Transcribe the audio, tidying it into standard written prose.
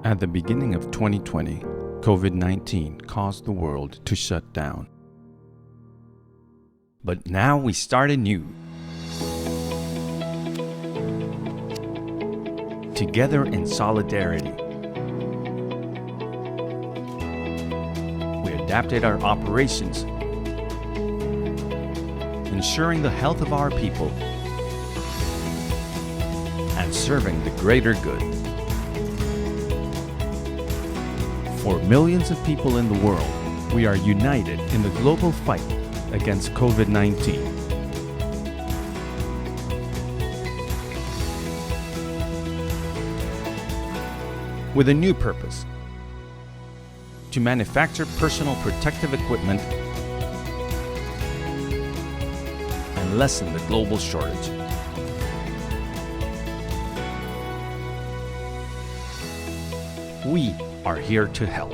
At the beginning of 2020, COVID-19 caused the world to shut down. But now we start anew. Together in solidarity, we adapted our operations, ensuring the health of our people and serving the greater good. For millions of people in the world, we are united in the global fight against COVID-19. With a new purpose: to manufacture personal protective equipment and lessen the global shortage. We are here to help.